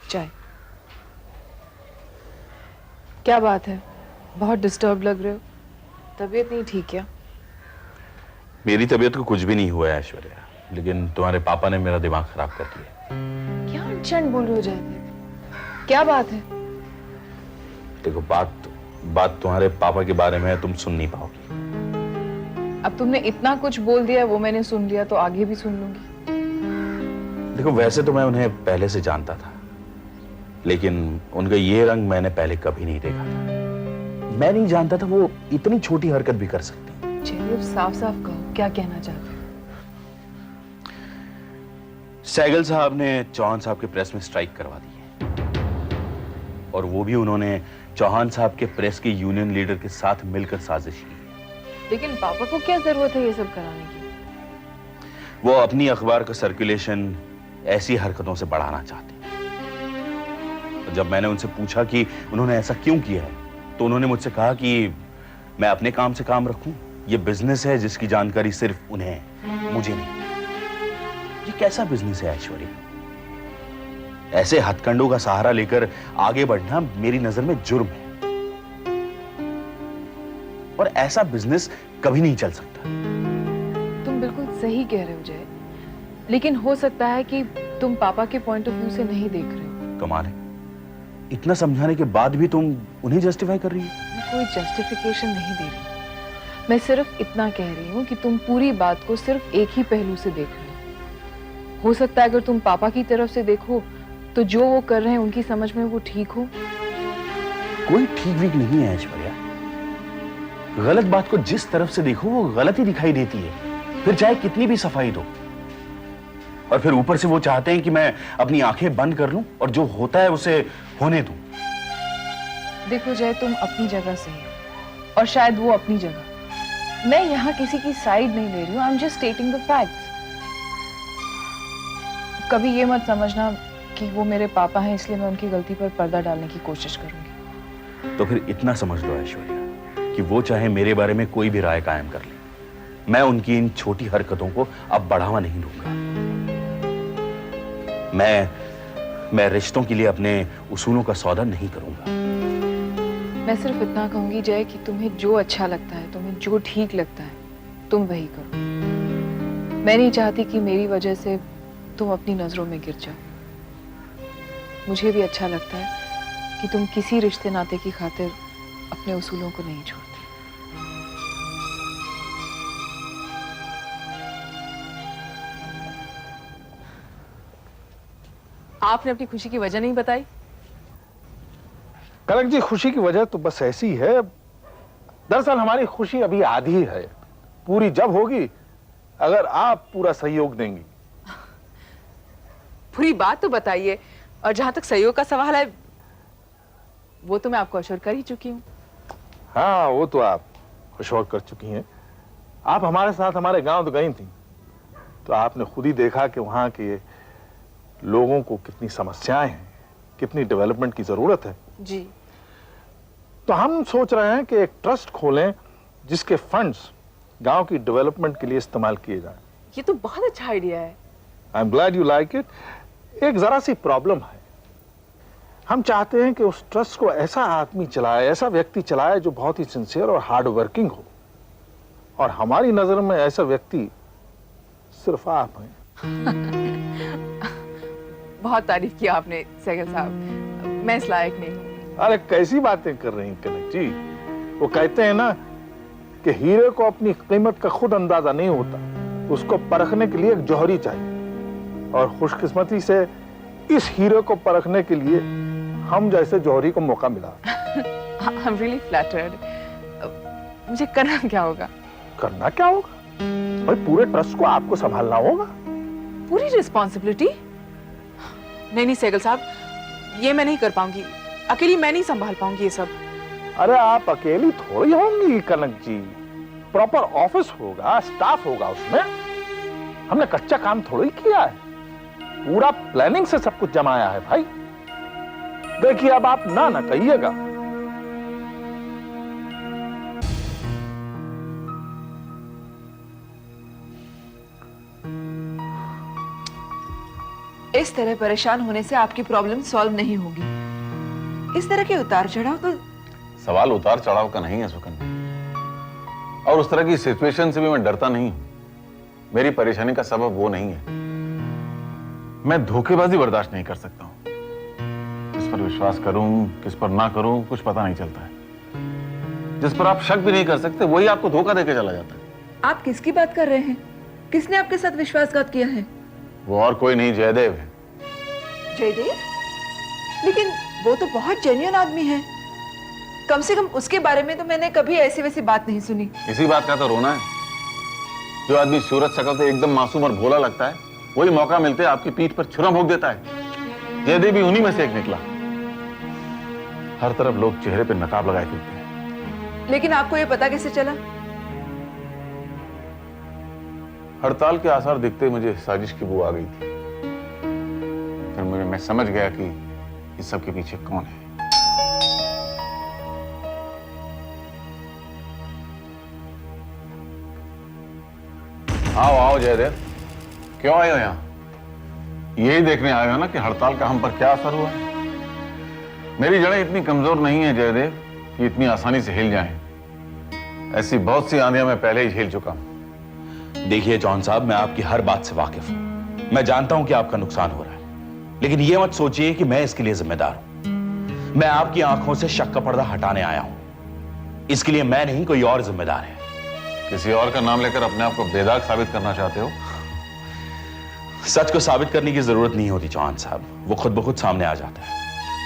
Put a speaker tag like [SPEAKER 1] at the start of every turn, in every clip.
[SPEAKER 1] चाय। क्या बात है, बहुत डिस्टर्ब लग रहे हो, तबीयत नहीं ठीक क्या?
[SPEAKER 2] मेरी तबीयत को कुछ भी नहीं हुआ है ऐश्वर्या, लेकिन तुम्हारे पापा ने मेरा दिमाग खराब कर दिया।
[SPEAKER 1] क्या अनचन बोल रहे हो जयदेव, क्या बात है?
[SPEAKER 2] देखो, बात तुम्हारे पापा के बारे में है, तुम सुन नहीं पाओगी।
[SPEAKER 1] अब तुमने इतना कुछ बोल दिया, वो मैंने सुन लिया तो आगे भी सुन लूंगी।
[SPEAKER 2] देखो, वैसे तो मैं उन्हें पहले से जानता था, लेकिन उनका ये रंग मैंने पहले कभी नहीं देखा था। मैं नहीं जानता था वो इतनी छोटी हरकत भी कर सकती।
[SPEAKER 1] जयदेव साफ साफ कहो, क्या कहना चाहते हो?
[SPEAKER 2] सहगल साहब ने चौहान साहब के प्रेस में स्ट्राइक करवा दी है, और वो भी उन्होंने चौहान साहब के प्रेस के यूनियन लीडर के साथ मिलकर साजिश की है।
[SPEAKER 1] लेकिन पापा को क्या जरूरत है ये सब कराने की?
[SPEAKER 2] वो अपनी अखबार का सर्कुलेशन ऐसी हरकतों से बढ़ाना चाहते हैं। जब मैंने उनसे पूछा कि उन्होंने ऐसा क्यों किया है, तो उन्होंने मुझसे कहा कि मैं अपने काम से काम रखूं, ये बिजनेस है जिसकी जानकारी सिर्फ उन्हें है, मुझे नहीं। ये कैसा बिजनेस है ऐश्वर्या? ऐसे हथकंडों का सहारा लेकर आगे बढ़ना मेरी नजर में जुर्म है, और ऐसा बिजनेस कभी नहीं चल सकता।
[SPEAKER 1] तुम बिल्कुल सही कह रहे हो जय, लेकिन हो सकता है कि तुम पापा के पॉइंट ऑफ व्यू से नहीं देख रहे हो।
[SPEAKER 2] कमाल है, इतना समझाने के बाद भी तुम उन्हें जस्टिफाई कर रही हो।
[SPEAKER 1] मैं कोई जस्टिफिकेशन नहीं दे रही, मैं सिर्फ इतना कह रही हूँ कि तुम पूरी बात को सिर्फ एक ही पहलू से देख रहे हो। सकता है अगर तुम पापा की तरफ से देखो तो जो वो कर रहे हैं उनकी समझ में वो ठीक हो।
[SPEAKER 2] कोई ठीक वीक नहीं है ऐश्वर्या, गलत बात को जिस तरफ से देखो वो गलत ही दिखाई देती है, फिर चाहे कितनी भी सफाई दो। और फिर ऊपर से वो चाहते हैं कि मैं अपनी आंखें बंद कर लूं और जो होता है उसे होने दूं।
[SPEAKER 1] देखो जय, तुम अपनी जगह सही हो और शायद वो अपनी जगह। मैं यहाँ किसी की साइड नहीं ले रही हूँ, I am just stating the facts. कभी ये मत समझना कि वो मेरे पापा हैं इसलिए मैं उनकी गलती पर पर्दा डालने की कोशिश करूंगी।
[SPEAKER 2] तो फिर इतना समझ लो ऐश्वर्या कि वो चाहे मेरे बारे में कोई भी राय कायम कर ले, मैं उनकी इन छोटी हरकतों को अब बढ़ावा नहीं दूंगा। मैं रिश्तों के लिए अपने उसूलों का सौदा नहीं करूंगा।
[SPEAKER 1] मैं सिर्फ इतना कहूंगी जय कि तुम्हें जो अच्छा लगता है, तुम्हें जो ठीक लगता है, तुम वही करो। मैं नहीं चाहती कि मेरी वजह से तुम अपनी नजरों में गिर जाओ। मुझे भी अच्छा लगता है कि तुम किसी रिश्ते नाते की खातिर अपने उसूलों को नहीं छोड़ते। आपने अपनी खुशी की वजह नहीं बताई।
[SPEAKER 3] कनक जी, खुशी की वजह तो बस ऐसी है, दरअसल हमारी खुशी अभी आधी है, पूरी जब होगी अगर आप पूरा सहयोग देंगी।
[SPEAKER 1] पूरी बात तो बताइए, और जहां तक सहयोग का सवाल है वो तो मैं आपको अश्योर कर ही चुकी हूँ।
[SPEAKER 3] हाँ, वो तो आप अश्योर कर चुकी हैं। आप हमारे साथ हमारे गांव तो गई थी, तो आपने खुद ही देखा कि वहां के लोगों को कितनी समस्याएं हैं, कितनी डेवलपमेंट की जरूरत है।
[SPEAKER 1] जी।
[SPEAKER 3] तो हम सोच रहे हैं कि एक ट्रस्ट खोलें जिसके फंड्स गांव की डेवलपमेंट के लिए इस्तेमाल किए जाएं।
[SPEAKER 1] ये तो बहुत अच्छा आइडिया है।
[SPEAKER 3] I am glad you like it. एक जरा सी प्रॉब्लम है, हम चाहते हैं कि उस ट्रस्ट को ऐसा आदमी चलाए, ऐसा व्यक्ति चलाए जो बहुत ही सिंसियर और हार्ड वर्किंग हो, और हमारी नजर में ऐसा व्यक्ति सिर्फ आप हैं।
[SPEAKER 1] बहुत तारीफ किया आपने सहगल साहब, मैं इस लायक नहीं हूँ।
[SPEAKER 3] अरे कैसी बातें कर रही हैं कनक जी, वो कहते हैं ना कि हीरे को अपनी कीमत का खुद अंदाजा नहीं होता, उसको परखने के लिए एक जौहरी चाहिए, और खुशकिस्मती से इस हीरे को परखने के लिए हम जैसे जौहरी को मौका मिला।
[SPEAKER 1] I'm really flattered. मुझे करना क्या होगा?
[SPEAKER 3] करना क्या होगा? भाई पूरे ट्रस्ट को आपको संभालना होगा।
[SPEAKER 1] पूरी रिस्पॉन्सिबिलिटी? नहीं सहगल साहब, ये मैं नहीं कर पाऊंगी, अकेली मैं नहीं संभाल पाऊंगी ये सब।
[SPEAKER 3] अरे आप अकेली थोड़ी होंगी कनक जी, प्रॉपर ऑफिस होगा, स्टाफ होगा उसमें। हमने कच्चा काम थोड़ी किया है, पूरा प्लानिंग से सब कुछ जमाया है भाई। देखिए अब आप ना कहिएगा।
[SPEAKER 1] इस तरह परेशान होने से आपकी प्रॉब्लम सॉल्व नहीं होगी। इस तरह के उतार चढ़ाव तो
[SPEAKER 4] सवाल उतार चढ़ाव का नहीं है सुकन्या, और उस तरह की सिचुएशन से भी मैं डरता नहीं हूं। मेरी परेशानी का सबब वो नहीं है। मैं धोखेबाजी बर्दाश्त नहीं कर सकता हूं। किस पर विश्वास करूं, किस पर ना करूं, कुछ पता नहीं चलता है। जिस पर आप शक भी नहीं कर सकते वही आपको धोखा देके चला जाता है।
[SPEAKER 1] आप किसकी बात कर रहे हैं? किसने आपके साथ विश्वासघात किया है?
[SPEAKER 4] वो और कोई नहीं, जयदेव है।
[SPEAKER 1] जयदेव? लेकिन वो तो बहुत जेन्युइन आदमी है। कम से कम उसके बारे में तो मैंने कभी ऐसी वैसी बात नहीं सुनी।
[SPEAKER 4] इसी बात का तो रोना है। जो आदमी सूरत शक्ल से एकदम मासूम और भोला लगता है, वही मौका मिलते आपकी पीठ पर छुरा भोंक देता है। जयदेव भी उन्हीं में से एक निकला। हर तरफ लोग चेहरे पे नकाब लगाए फिरते हैं।
[SPEAKER 1] लेकिन आपको ये पता कैसे चला?
[SPEAKER 4] हड़ताल के आसार दिखते मुझे साजिश की बू आ गई थी। फिर मैं समझ गया कि इस सब के पीछे कौन है। आओ आओ जयदेव, क्यों आए हो यहां? यही देखने आए हो ना कि हड़ताल का हम पर क्या असर हुआ है। मेरी जड़ें इतनी कमजोर नहीं है जयदेव कि इतनी आसानी से हिल जाएं। ऐसी बहुत सी आंधियां मैं पहले ही झेल चुका हूं।
[SPEAKER 2] देखिए जॉन साहब, मैं आपकी हर बात से वाकिफ हूं। मैं जानता हूं कि आपका नुकसान हो रहा है, लेकिन यह मत सोचिए कि मैं इसके लिए जिम्मेदार हूं। मैं आपकी आंखों से शक का पर्दा हटाने आया हूं। इसके लिए मैं नहीं, कोई और जिम्मेदार है।
[SPEAKER 4] किसी और का नाम लेकर अपने आप को बेदाग साबित करना चाहते हो?
[SPEAKER 2] सच को साबित करने की जरूरत नहीं होती जॉन साहब, वो खुद ब खुद सामने आ जाता है।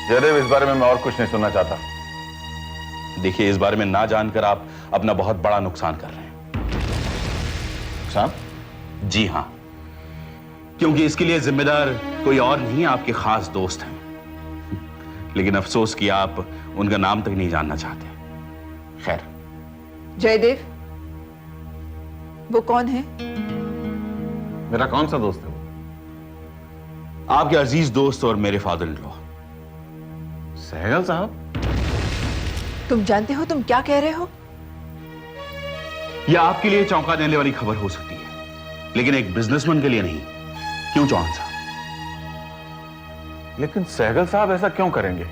[SPEAKER 4] जयदेव, इस बारे में मैं और कुछ नहीं सुनना चाहता।
[SPEAKER 2] देखिए, इस बारे में ना जानकर आप अपना बहुत बड़ा नुकसान कर रहे हैं।
[SPEAKER 4] नुकसान?
[SPEAKER 2] जी हां, क्योंकि इसके लिए जिम्मेदार कोई और नहीं, आपके खास दोस्त हैं। लेकिन अफसोस कि आप उनका नाम तक नहीं जानना चाहते। खैर।
[SPEAKER 1] जयदेव, वो कौन है?
[SPEAKER 4] मेरा कौन सा दोस्त है वो?
[SPEAKER 2] आपके अजीज दोस्त और मेरे फादर इन लॉ।
[SPEAKER 4] सहगल साहब?
[SPEAKER 1] तुम जानते हो तुम क्या कह रहे हो?
[SPEAKER 2] यह आपके लिए चौंका देने वाली खबर हो सकती है, लेकिन एक बिजनेसमैन के लिए नहीं। क्यों जॉन साहब?
[SPEAKER 4] लेकिन सहगल साहब ऐसा क्यों करेंगे?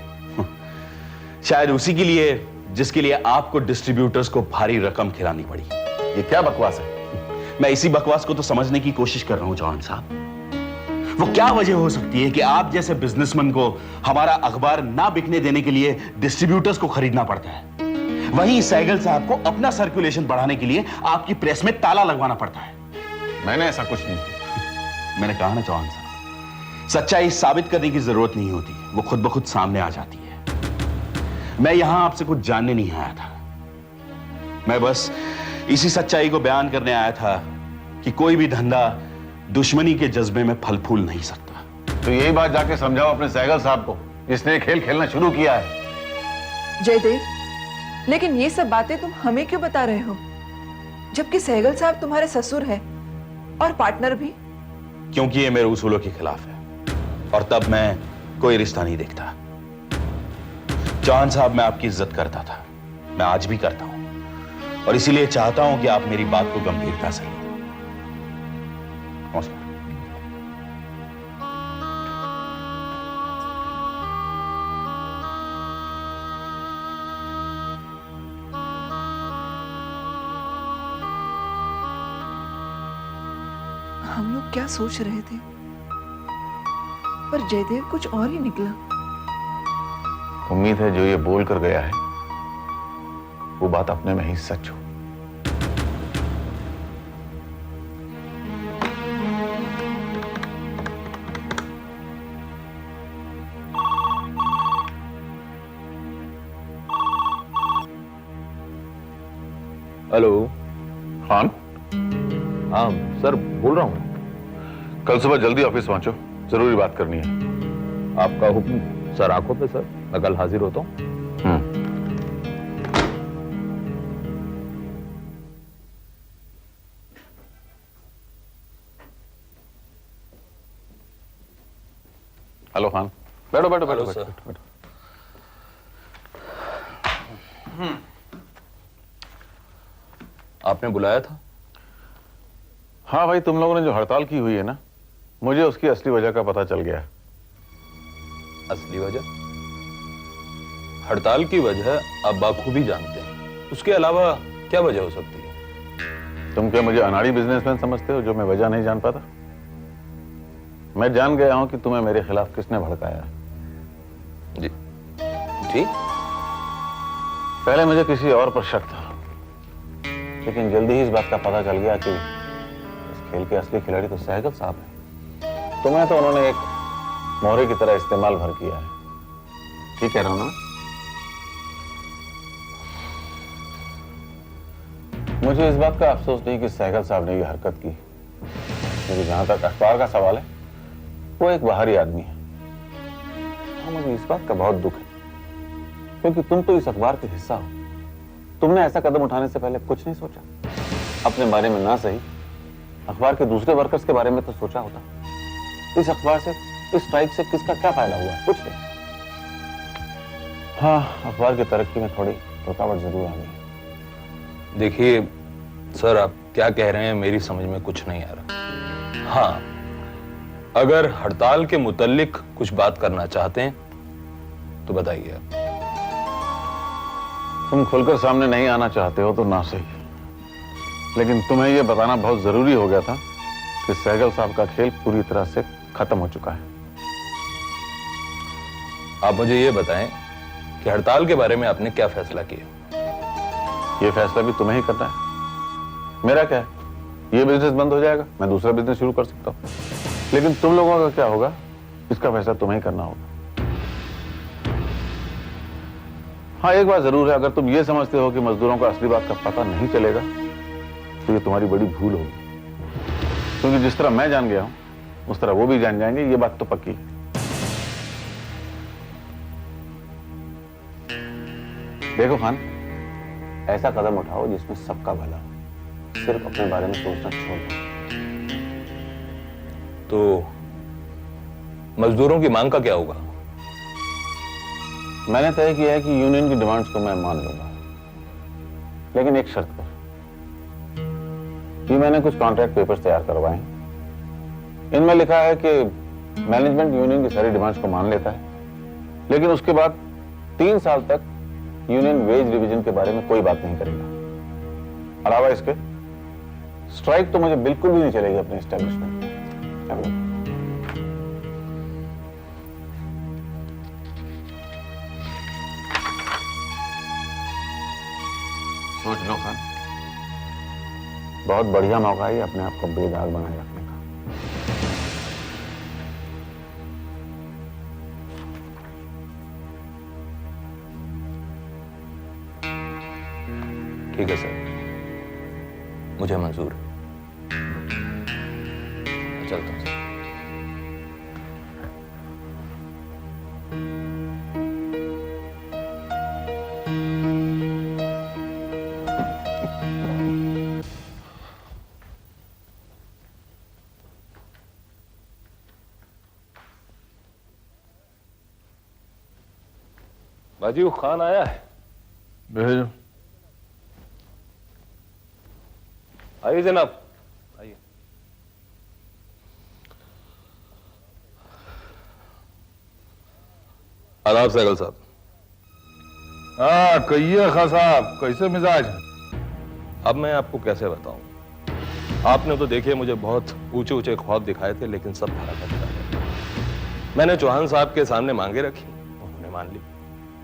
[SPEAKER 2] शायद उसी के लिए जिसके लिए आपको डिस्ट्रीब्यूटर्स को भारी रकम खिलानी पड़ी।
[SPEAKER 4] ये क्या बकवास है?
[SPEAKER 2] मैं इसी बकवास को तो समझने की कोशिश कर रहा हूं जॉन साहब। वो क्या वजह हो सकती है कि आप जैसे बिजनेसमैन को हमारा अखबार ना बिकने देने के लिए डिस्ट्रीब्यूटर्स को खरीदना पड़ता है, वहीं सहगल साहब को अपना सर्कुलेशन बढ़ाने के लिए आपकी प्रेस में ताला लगवाना पड़ता है।
[SPEAKER 4] मैंने ऐसा कुछ नहीं किया।
[SPEAKER 2] मैंने कहा ना जॉन साहब, सच्चाई साबित करने की जरूरत नहीं होती, वो खुद ब खुद सामने आ जाती है। मैं यहां आपसे कुछ जानने नहीं आया था। मैं बस इसी सच्चाई को बयान करने आया था कि कोई भी धंधा दुश्मनी के जज्बे में फल फूल नहीं सकता।
[SPEAKER 4] तो यही बात जाके समझाओ अपने सहगल साहब को, जिसने ये खेल खेलना शुरू किया है।
[SPEAKER 1] जयदेव, लेकिन ये सब बातें तुम हमें क्यों बता रहे हो, जबकि सहगल साहब तुम्हारे ससुर है और पार्टनर भी?
[SPEAKER 2] क्योंकि ये मेरे उसूलों के खिलाफ है, और तब मैं कोई रिश्ता नहीं देखता। जॉन साहब, मैं आपकी इज्जत करता था, मैं आज भी करता हूं, और इसीलिए चाहता हूं कि आप मेरी बात को गंभीरता से लें। नमस्कार।
[SPEAKER 1] हम लोग क्या सोच रहे थे, पर जयदेव कुछ और ही निकला।
[SPEAKER 4] उम्मीद है जो ये बोल कर गया है वो बात अपने में ही सच हो।
[SPEAKER 5] हेलो।
[SPEAKER 4] खान?
[SPEAKER 5] हाँ सर, बोल रहा हूँ।
[SPEAKER 4] कल सुबह जल्दी ऑफिस पहुंचो, जरूरी बात करनी है।
[SPEAKER 5] आपका हुक्म सर। आंखों पे सर, मैं कल हाजिर होता हूँ।
[SPEAKER 4] हेलो खान, बैठो बैठो बैठो बैठो बैठो।
[SPEAKER 5] आपने बुलाया था?
[SPEAKER 4] हाँ भाई, तुम लोगों ने जो हड़ताल की हुई है ना, मुझे उसकी असली वजह का पता चल गया।
[SPEAKER 5] असली वजह? हड़ताल की वजह आप बाखूबी जानते हैं, उसके अलावा क्या वजह हो सकती है?
[SPEAKER 4] तुम क्या मुझे अनाड़ी बिजनेसमैन समझते हो जो मैं वजह नहीं जान पाता? मैं जान गया हूं कि तुम्हें मेरे खिलाफ किसने भड़काया है।
[SPEAKER 5] जी जी?
[SPEAKER 4] पहले मुझे किसी और पर शक था, लेकिन जल्दी ही इस बात का पता चल गया कि इस खेल के असली खिलाड़ी तो सहगल साहब हैं। तुम्हें तो उन्होंने एक मोहरे की तरह इस्तेमाल भर किया है। ठीक कह रहा हूं ना? मुझे इस बात का अफसोस नहीं कि सहगल साहब ने यह हरकत की, क्योंकि जहां तक अखबार का सवाल है, वो एक बाहरी आदमी है। हाँ, मुझे इस बात का बहुत दुख है, क्योंकि तुम तो इस अखबार के हिस्सा हो। तुमने ऐसा कदम उठाने से पहले कुछ नहीं सोचा? अपने बारे में ना सही, अखबार के दूसरे वर्कर्स के बारे में तो सोचा होता। इस अखबार से, इस स्ट्राइक से किसका क्या फायदा हुआ? कुछ नहीं। हाँ, अखबार की तरक्की में थोड़ी रुकावट जरूर आ गई।
[SPEAKER 5] देखिए सर, आप क्या कह रहे हैं मेरी समझ में कुछ नहीं आ रहा। हाँ, अगर हड़ताल के मुतल्लिक कुछ बात करना चाहते हैं तो बताइए आप।
[SPEAKER 4] तुम खुलकर सामने नहीं आना चाहते हो तो ना सही, लेकिन तुम्हें यह बताना बहुत जरूरी हो गया था कि सहगल साहब का खेल पूरी तरह से खत्म हो चुका है।
[SPEAKER 5] आप मुझे ये बताएं कि हड़ताल के बारे में आपने क्या फैसला किया?
[SPEAKER 4] यह फैसला भी तुम्हें ही करना है। मेरा क्या है, यह बिजनेस बंद हो जाएगा, मैं दूसरा बिजनेस शुरू कर सकता हूं, लेकिन तुम लोगों का क्या होगा, इसका फैसला तुम्हें ही करना होगा। हाँ, एक बात जरूर है, अगर तुम ये समझते हो कि मजदूरों को असली बात का पता नहीं चलेगा तो ये तुम्हारी बड़ी भूल होगी, क्योंकि जिस तरह मैं जान गया हूं उस तरह वो भी जान जाएंगे, ये बात तो पक्की है। देखो खान, ऐसा कदम उठाओ जिसमें सबका भला हो, सिर्फ अपने बारे में सोचना छोड़ दो।
[SPEAKER 5] तो मजदूरों की मांग का क्या होगा?
[SPEAKER 4] मैंने तय किया है कि यूनियन की डिमांड्स को मैं मान लूंगा, लेकिन एक शर्त पर। ये मैंने कुछ कॉन्ट्रैक्ट पेपर्स तैयार करवाए हैं। इनमें लिखा है कि मैनेजमेंट यूनियन की सारी डिमांड्स को मान लेता है, लेकिन उसके बाद 3 साल तक यूनियन वेज रिवीजन के बारे में कोई बात नहीं करेगा। अलावा इसके स्ट्राइक तो मुझे बिल्कुल भी नहीं चलेगी अपने एस्टेब्लिशमेंट में। सोच लो खान, बहुत बढ़िया मौका है अपने आप को बेदाग बनाए रखने का।
[SPEAKER 5] ठीक है सर, मुझे मंजूर है। चलता हूं सर। बाजी, वो खान आया है?
[SPEAKER 3] भेजो।
[SPEAKER 5] आइए जनाब, आइए। आदाब सहगल साहब।
[SPEAKER 3] हाँ, कहिए खां साहब, कैसे मिजाज है?
[SPEAKER 5] अब मैं आपको कैसे बताऊं, आपने तो देखिए मुझे बहुत ऊंचे ऊंचे ख्वाब दिखाए थे, लेकिन सब भरा करता है। मैंने चौहान साहब के सामने मांगे रखी, उन्होंने मान ली।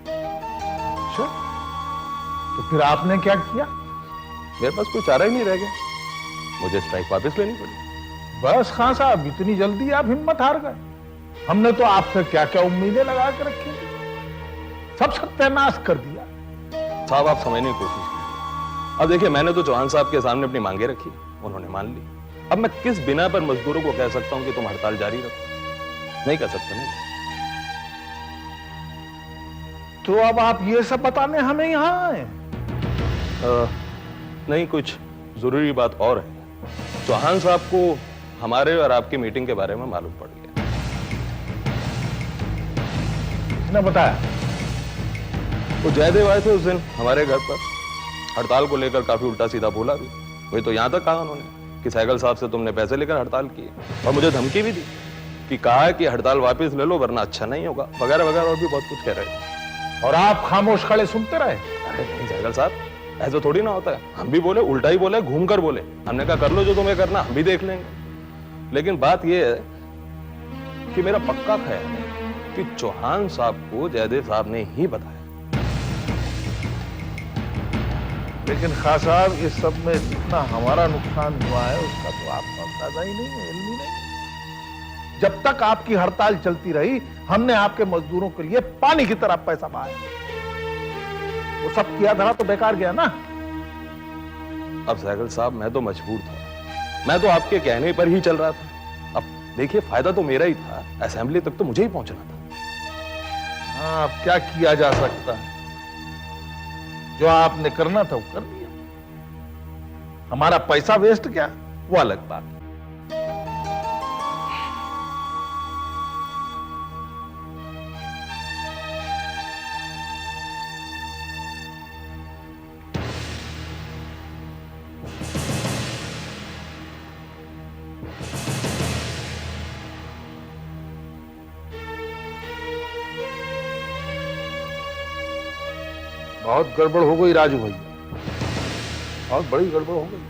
[SPEAKER 3] अच्छा, तो फिर आपने क्या किया?
[SPEAKER 5] मेरे पास कोई चारा ही नहीं रह गया, मुझे स्ट्राइक वापस लेनी पड़ी।
[SPEAKER 3] बस खां साहब, इतनी जल्दी आप हिम्मत हार गए? हमने तो आपसे क्या क्या उम्मीदें लगा के रखी, सब सत्यानाश कर दिया।
[SPEAKER 5] साहब, आप समझने की कोशिश कीजिए। अब देखिए, मैंने तो चौहान साहब के सामने अपनी मांगे रखी, उन्होंने मान ली। अब मैं किस बिना पर मजदूरों को कह सकता हूं कि तुम हड़ताल जारी रखो? नहीं कह सकता। नहीं।
[SPEAKER 3] तो अब आप ये सब बताने हमें यहां आए?
[SPEAKER 5] नहीं, कुछ जरूरी बात और है। चौहान साहब को हमारे और आपकी मीटिंग के बारे में मालूम पड़ गया।
[SPEAKER 3] किसने बताया?
[SPEAKER 5] वो जयदेव आए थे उस दिन हमारे घर पर, हड़ताल को लेकर काफी उल्टा सीधा बोला भी। वही तो यहां तक कहा उन्होंने कि सहगल साहब से तुमने पैसे लेकर हड़ताल की और मुझे धमकी भी दी कि कहा है कि हड़ताल वापस ले लो वरना अच्छा नहीं होगा, वगैरह वगैरह और भी बहुत कुछ कह रहे थे।
[SPEAKER 3] और आप खामोश खड़े सुनते रहे।
[SPEAKER 5] अरे नहीं सहगल साहब, ऐसा थोड़ी ना होता है। हम भी बोले, उल्टा ही बोले, घूम कर बोले। हमने कहा कर लो जो तुम्हें करना, हम भी देख लेंगे। लेकिन बात यह है कि मेरा पक्का ख्याल है कि चौहान साहब को जयदेव साहब ने ही बताया।
[SPEAKER 3] लेकिन खास साहब, इस सब में जितना हमारा नुकसान हुआ है उसका तो आपको अंदाजा ही नहीं है, इल्म ही नहीं है। जब तक आपकी हड़ताल चलती रही, हमने आपके मजदूरों के लिए पानी की तरह पैसा बहाया। वो सब किया धरा तो बेकार गया ना।
[SPEAKER 5] अब सहगल साहब, मैं तो मजबूर था, मैं तो आपके कहने पर ही चल रहा था। अब देखिए, फायदा तो मेरा ही था, असेंबली तक तो मुझे ही पहुंचना था।
[SPEAKER 3] हाँ, अब क्या किया जा सकता है? जो आपने करना था वो कर दिया। हमारा पैसा वेस्ट गया, वो अलग बात। बहुत गड़बड़ हो गई राजू भैया, बहुत बड़ी गड़बड़ हो गई।